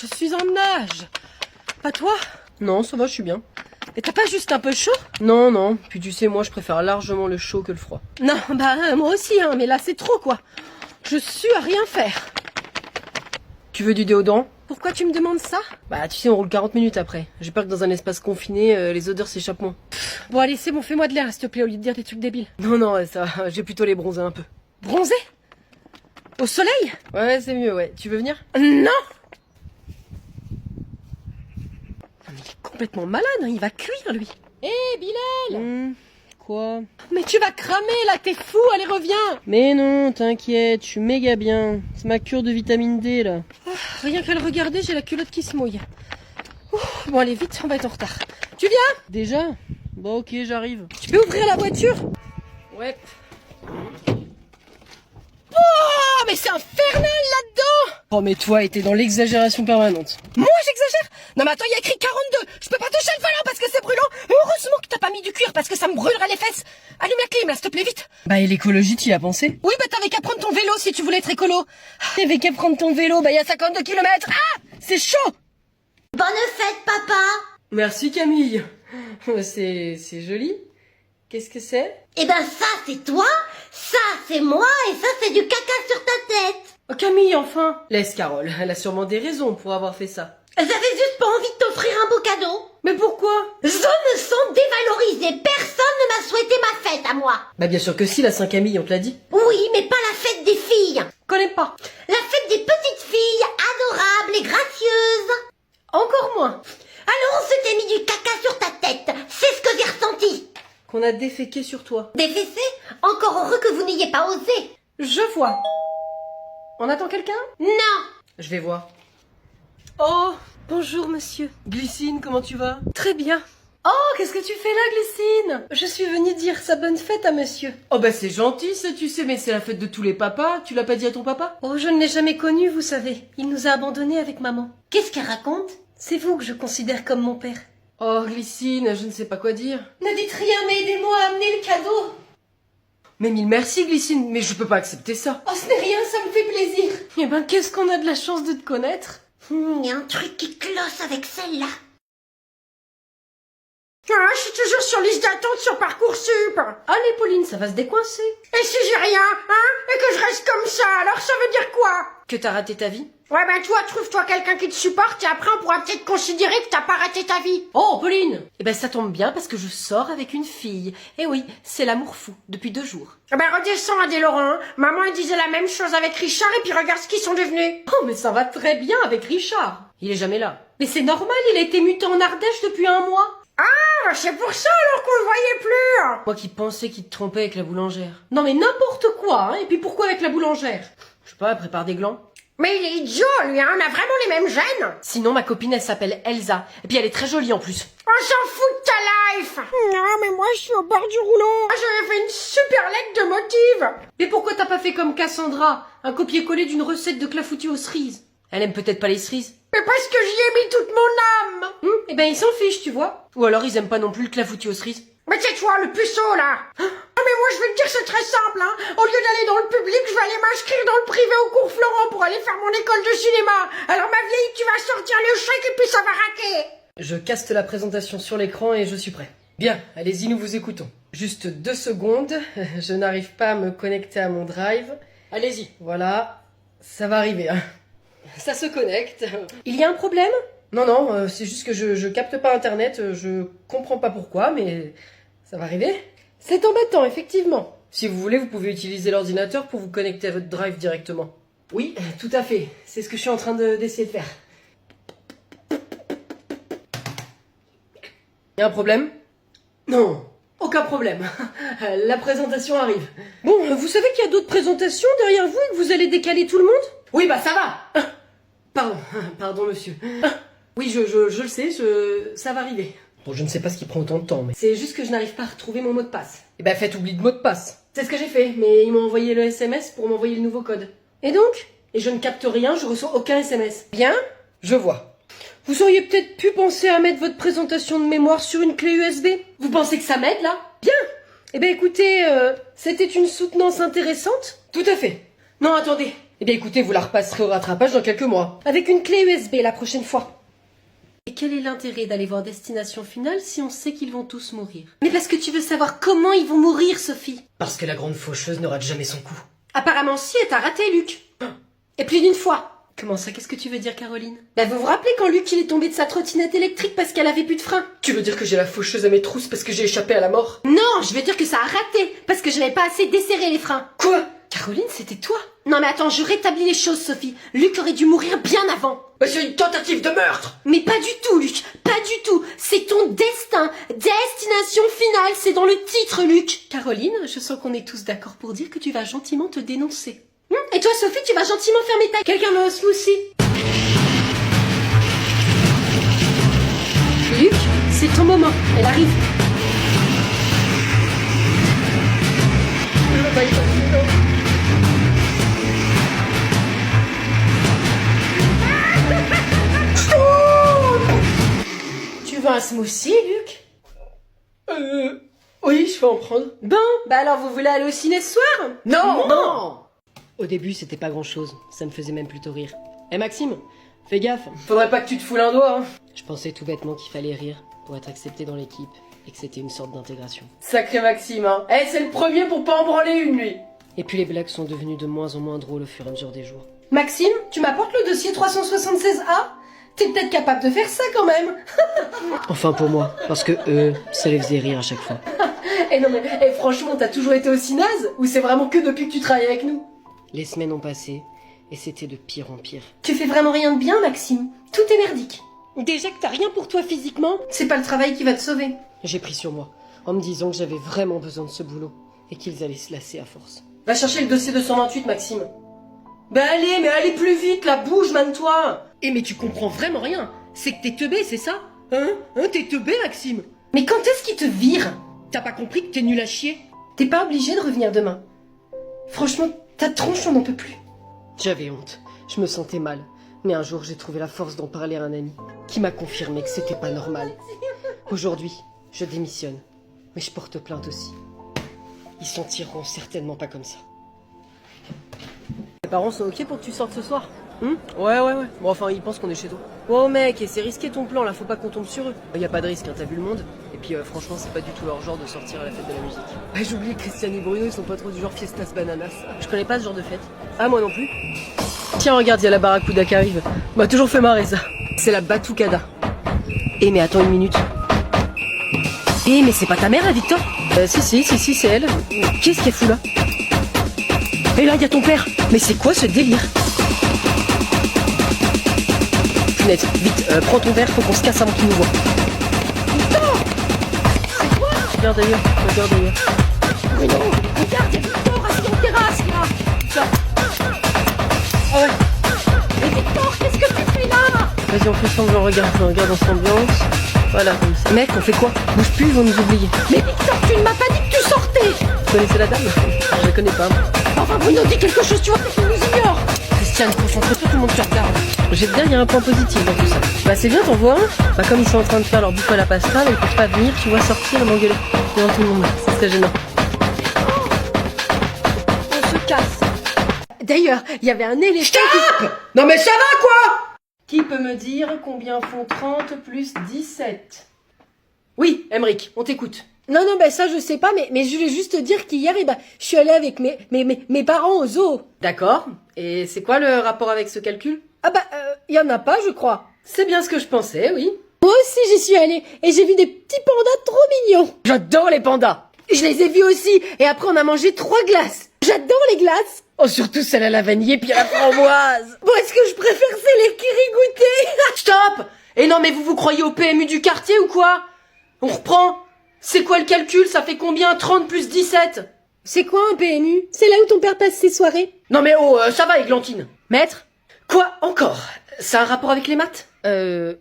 je suis en nage. Pas toi? Non, ça va, je suis bien. Et t'as pas juste un peu chaud? Non, non. Puis tu sais, moi, je préfère largement le chaud que le froid. Non, bah moi aussi, hein, mais là c'est trop quoi. Je suis à rien faire. Tu veux du déodorant? Pourquoi tu me demandes ça? Bah, tu sais, on roule 40 minutes après. J'ai peur que dans un espace confiné, les odeurs s'échappent moins. Bon allez, c'est bon, fais-moi de l'air s'il te plaît, au lieu de dire des trucs débiles. Non, non, ouais, ça va. J'ai plutôt les bronzés un peu. Bronzé? Au soleil? Ouais, c'est mieux, ouais. Tu veux venir? Non! Non, mais il est complètement malade, hein, il va cuire lui. Hé, Bilal! Quoi? Mais tu vas cramer là, t'es fou, allez reviens! Mais non, t'inquiète, je suis méga bien. C'est ma cure de vitamine D, là. Rien qu'à le regarder, j'ai la culotte qui se mouille. Bon allez, vite, on va être en retard. Tu viens? Déjà? Bon, ok, j'arrive. Tu peux ouvrir la voiture? Ouais. Oh, mais c'est infernal là-dedans! Oh, mais toi, t'es dans l'exagération permanente. Moi, j'exagère? Non mais attends, il y a écrit 42. Je peux pas toucher le volant parce que c'est brûlant. Et heureusement que t'as pas mis du cuir parce que ça me brûlerait les fesses. Allume la clim là, s'il te plaît, vite. Bah, et l'écologie, t'y as pensé? Oui, bah t'avais qu'à prendre ton vélo si tu voulais être écolo. T'avais qu'à prendre ton vélo, bah, Il y a 52 km. Ah, c'est chaud. Bonne fête, papa! Merci, Camille. C'est joli. Qu'est-ce que c'est? Eh ben ça c'est toi, ça c'est moi et ça c'est du caca sur ta tête. Oh, Camille, enfin. Laisse Carole, elle a sûrement des raisons pour avoir fait ça. J'avais juste pas envie de t'offrir un beau cadeau. Mais pourquoi? Je me sens dévalorisée, personne ne m'a souhaité ma fête à moi. Bah, bien sûr que si, la Saint-Camille, on te l'a dit. Oui, mais pas la fête des filles. Connais pas. La fête des petites filles, adorables et gracieuses. Encore moins. Alors on s'était mis du caca sur ta tête, c'est ce que j'ai ressenti. Qu'on a déféqué sur toi. Des fessées? Encore heureux que vous n'ayez pas osé. Je vois. On attend quelqu'un? Non. Je vais voir. Oh, bonjour monsieur. Glycine, comment tu vas? Très bien. Oh, qu'est-ce que tu fais là, Glycine? Je suis venue dire sa bonne fête à monsieur. Oh, bah c'est gentil ça, tu sais, mais c'est la fête de tous les papas. Tu l'as pas dit à ton papa? Oh, je ne l'ai jamais connu, vous savez. Il nous a abandonnés avec maman. Qu'est-ce qu'elle raconte? C'est vous que je considère comme mon père. Oh, Glycine, je ne sais pas quoi dire. Ne dites rien, mais aidez-moi à amener le cadeau. Mais mille merci, Glycine, mais je peux pas accepter ça. Oh, ce n'est rien, ça me fait plaisir. Eh ben, qu'est-ce qu'on a de la chance de te connaître? Il y a un truc qui cloche avec celle-là. Ah, je suis toujours sur liste d'attente sur Parcoursup. Allez, Pauline, ça va se décoincer. Et si j'ai rien, hein? Et que je reste comme ça, alors ça veut dire quoi? Que t'as raté ta vie? Ouais, ben toi, trouve-toi quelqu'un qui te supporte et après on pourra peut-être considérer que t'as pas raté ta vie. Oh, Pauline! Eh ben, ça tombe bien parce que je sors avec une fille. Eh oui, c'est l'amour fou, depuis 2 jours. Ben redescends, Adé Laurent. Hein. Maman, elle disait la même chose avec Richard et puis regarde ce qu'ils sont devenus. Oh, mais ça va très bien avec Richard. Il est jamais là. Mais c'est normal, il a été muté en Ardèche depuis 1 mois. Ah, c'est pour ça alors qu'on le voyait plus. Moi qui pensais qu'il te trompait avec la boulangère. Non mais n'importe quoi, hein. Et puis pourquoi avec la boulangère? Je sais pas, elle prépare des glands. Mais il est idiot, lui, hein. On a vraiment les mêmes gènes. Sinon, ma copine, elle s'appelle Elsa. Et puis elle est très jolie en plus. On s'en fout de ta life. Non, mais moi je suis au bord du rouleau. J'avais fait une super lettre de motive. Mais pourquoi t'as pas fait comme Cassandra? Un copier-coller d'une recette de clafoutis aux cerises. Elle aime peut-être pas les cerises. Mais parce que j'y ai mis toute mon âme. Eh ben, ils s'en fichent, tu vois. Ou alors, ils aiment pas non plus le clafoutis aux cerises. Mais c'est toi, le puceau, là. Ah, mais moi, je vais te dire, c'est très simple, hein. Au lieu d'aller dans le public, je vais aller m'inscrire dans le privé au cours Florent pour aller faire mon école de cinéma. Alors, ma vieille, tu vas sortir le chèque et puis ça va raquer. Je caste la présentation sur l'écran et je suis prêt. Bien, allez-y, nous vous écoutons. Juste 2 secondes. Je n'arrive pas à me connecter à mon drive. Allez-y, voilà. Ça va arriver, hein. Ça se connecte. Il y a un problème? Non, non, c'est juste que je capte pas internet, je comprends pas pourquoi, mais ça va arriver. C'est embêtant, effectivement. Si vous voulez, vous pouvez utiliser l'ordinateur pour vous connecter à votre drive directement. Oui, tout à fait. C'est ce que je suis en train d'essayer de faire. Y a un problème? Non, aucun problème. La présentation arrive. Bon, vous savez qu'il y a d'autres présentations derrière vous et que vous allez décaler tout le monde? Oui, bah ça va. Pardon monsieur. Oui, je le sais, ça va arriver. Bon, je ne sais pas ce qui prend autant de temps, mais c'est juste que je n'arrive pas à retrouver mon mot de passe. Eh ben, faites oubli de mot de passe. C'est ce que j'ai fait, mais ils m'ont envoyé le SMS pour m'envoyer le nouveau code. Et donc? Et je ne capte rien, je reçois aucun SMS. Bien. Je vois. Vous auriez peut-être pu penser à mettre votre présentation de mémoire sur une clé USB? Vous pensez que ça m'aide, là? Bien. Eh ben écoutez, c'était une soutenance intéressante. Tout à fait. Non, attendez. Eh bien écoutez, vous la repasserez au rattrapage dans quelques mois. Avec une clé USB la prochaine fois. Et quel est l'intérêt d'aller voir Destination Finale si on sait qu'ils vont tous mourir? Mais parce que tu veux savoir comment ils vont mourir, Sophie. Parce que la grande faucheuse ne rate jamais son coup. Apparemment si, elle t'a raté, Luc. Et plus d'une fois. Comment ça, qu'est-ce que tu veux dire, Caroline? Bah vous vous rappelez quand Luc il est tombé de sa trottinette électrique parce qu'elle avait plus de frein? Tu veux dire que j'ai la faucheuse à mes trousses parce que j'ai échappé à la mort? Non, je veux dire que ça a raté parce que j'avais pas assez desserré les freins. Quoi? Caroline, c'était toi? Non mais attends, je rétablis les choses, Sophie. Luc aurait dû mourir bien avant. Bah c'est une tentative de meurtre. Mais pas du tout, Luc, pas du tout. C'est ton destin. Destination Finale, c'est dans le titre, Luc. Caroline, je sens qu'on est tous d'accord pour dire que tu vas gentiment te dénoncer. Et toi, Sophie, tu vas gentiment fermer ta... Quelqu'un veut un smoothie? Luc, c'est ton moment. Elle arrive. Tu veux un smoothie, Luc? Oui, je vais en prendre. Bon, bah alors vous voulez aller au ciné ce soir? Non. Au début, c'était pas grand-chose. Ça me faisait même plutôt rire. Eh Maxime, fais gaffe. Faudrait pas que tu te foules un doigt, hein. Je pensais tout bêtement qu'il fallait rire pour être accepté dans l'équipe et que c'était une sorte d'intégration. Sacré Maxime, hein. Eh, c'est le premier pour pas en branler une, lui. Et puis les blagues sont devenues de moins en moins drôles au fur et à mesure des jours. Maxime, tu m'apportes le dossier 376A? T'es peut-être capable de faire ça quand même. Enfin pour moi, parce que ça les faisait rire à chaque fois. Eh non mais, franchement, t'as toujours été aussi naze? Ou c'est vraiment que depuis que tu travailles avec nous? Les semaines ont passé, et c'était de pire en pire. Tu fais vraiment rien de bien, Maxime. Tout est merdique. Déjà que t'as rien pour toi physiquement, c'est pas le travail qui va te sauver. J'ai pris sur moi, en me disant que j'avais vraiment besoin de ce boulot, et qu'ils allaient se lasser à force. Va chercher le dossier 228, Maxime. Bah allez, mais allez plus vite, là, bouge, man-toi. Eh mais tu comprends vraiment rien. C'est que t'es teubé, c'est ça? Hein, t'es teubé, Maxime. Mais quand est-ce qu'il te vire? T'as pas compris que t'es nul à chier? T'es pas obligé de revenir demain. Franchement, ta tronche, on n'en peut plus. J'avais honte, je me sentais mal. Mais un jour, j'ai trouvé la force d'en parler à un ami, qui m'a confirmé que c'était pas normal. Aujourd'hui, je démissionne. Mais je porte plainte aussi. Ils s'en tireront certainement pas comme ça. Tes parents sont ok pour que tu sortes ce soir? Ouais. Bon, enfin, ils pensent qu'on est chez toi. Oh mec, et c'est risqué ton plan là, faut pas qu'on tombe sur eux. Y a pas de risque, hein, t'as vu le monde. Et puis franchement, c'est pas du tout leur genre de sortir à la fête de la musique. Ah, j'oublie que Christian et Bruno, ils sont pas trop du genre fiestas bananas. Je connais pas ce genre de fête. Ah, moi non plus. Tiens, regarde, y a la barracuda qui arrive. M'a toujours fait marrer ça. C'est la batucada. Eh mais attends une minute. Eh mais c'est pas ta mère là, Victor? Si, c'est elle. Qu'est-ce qu'elle fout là? Et là, y a ton père. Mais c'est quoi ce délire? Punette, vite, prends ton verre, faut qu'on se casse avant qu'il nous voit. Victor! C'est quoi? Regarde ailleurs. Bruno, regarde, y'a Victor assis en terrasse là. Ça. Ah ouais. Mais Victor, qu'est-ce que tu fais là? Vas-y, on fait semblant, regarde dans cette ambiance. Voilà, comme ça. Mec, on fait quoi? Bouge plus, ils vont nous oublier. Mais Victor, tu ne m'as pas dit que tu sortais! Vous connaissez la dame? Je la connais pas. Enfin, Bruno, dis quelque chose, tu vois, qu'il nous ignore! Christiane, concentre-toi, tout le monde te regarde. J'ai te dire, il y a un point positif dans tout ça. Bah, c'est bien, t'en vois un? Bah, comme ils sont en train de faire leur bouffe à la pasta, là, ils peuvent pas venir, tu vois, sortir et m'engueuler. Devant tout le monde, ça serait gênant. On se casse. D'ailleurs, il y avait un éléphant qui... Non mais ça va, quoi? Qui peut me dire combien font 30 plus 17? Oui, Emeric, on t'écoute. Non, bah ça je sais pas, mais je voulais juste te dire qu'hier, je suis allée avec mes parents au zoo. D'accord. Et c'est quoi le rapport avec ce calcul? Ah y en a pas, je crois. C'est bien ce que je pensais, oui. Moi aussi j'y suis allée, et j'ai vu des petits pandas trop mignons. J'adore les pandas. Je les ai vus aussi, et après on a mangé 3 glaces. J'adore les glaces. Oh, surtout celle à la vanille et puis à la framboise. Bon, est-ce que je préfère celle qui rigoutée? Stop! Et non, mais vous croyez au PMU du quartier ou quoi? On reprend. C'est quoi le calcul? Ça fait combien 30 plus 17? C'est quoi un PMU? C'est là où ton père passe ses soirées? Non mais oh, ça va, Églantine. Maître? Quoi encore? Ça a un rapport avec les maths?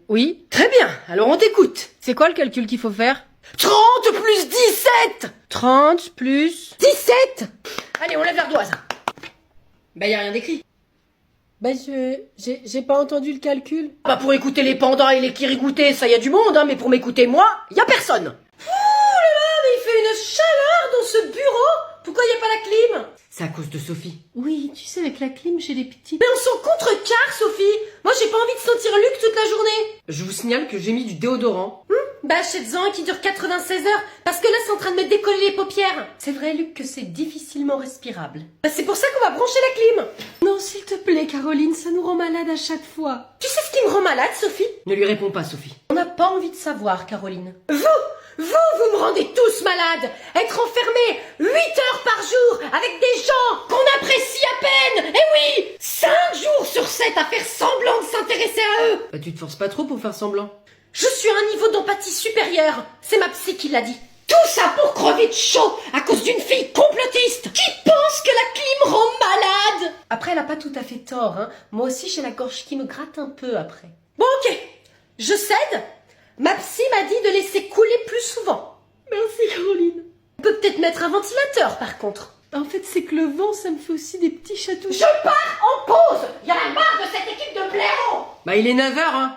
Oui. Très bien, alors on t'écoute. C'est quoi le calcul qu'il faut faire? 30 plus 17! 30 plus... 17! Allez, on lève l'ardoise. Bah, y a rien d'écrit. Bah, j'ai pas entendu le calcul. Bah, pour écouter les pandas et les kirigoutés, ça y a du monde, hein, mais pour m'écouter moi, y a personne. Ouh là là, mais il fait une chaleur dans ce bureau. Pourquoi y a pas la clim? C'est à cause de Sophie. Oui, tu sais, avec la clim chez les petits. Mais on s'en contrecarre, Sophie. Moi, j'ai pas envie de sentir Luc toute la journée. Je vous signale que j'ai mis du déodorant. Bah, achète-en un qui dure 96 heures, parce que là, c'est en train de me décoller les paupières. C'est vrai, Luc, que c'est difficilement respirable. Bah, c'est pour ça qu'on va brancher la clim. Non, s'il te plaît, Caroline, ça nous rend malade à chaque fois. Tu sais ce qui me rend malade, Sophie? Ne lui réponds pas, Sophie. On n'a pas envie de savoir, Caroline. Vous me rendez tous malades. Être enfermé 8 heures par jour avec des gens qu'on apprécie à peine. Et oui, 5 jours sur 7 à faire semblant de s'intéresser à eux. Bah, tu te forces pas trop pour faire semblant. Je suis à un niveau d'empathie supérieur. C'est ma psy qui l'a dit. Tout ça pour crever de chaud à cause d'une fille complotiste qui pense que la clim rend malade. Après, elle a pas tout à fait tort, hein. Moi aussi, j'ai la gorge qui me gratte un peu après. Bon, ok. Je cède. Ma psy m'a dit de laisser couler plus souvent. Merci, Caroline. On peut peut-être mettre un ventilateur, par contre. En fait, c'est que le vent, ça me fait aussi des petits chatouilles. Je pars en pause. Il y en a marre de cette équipe de blaireaux. Bah, il est 9h, hein.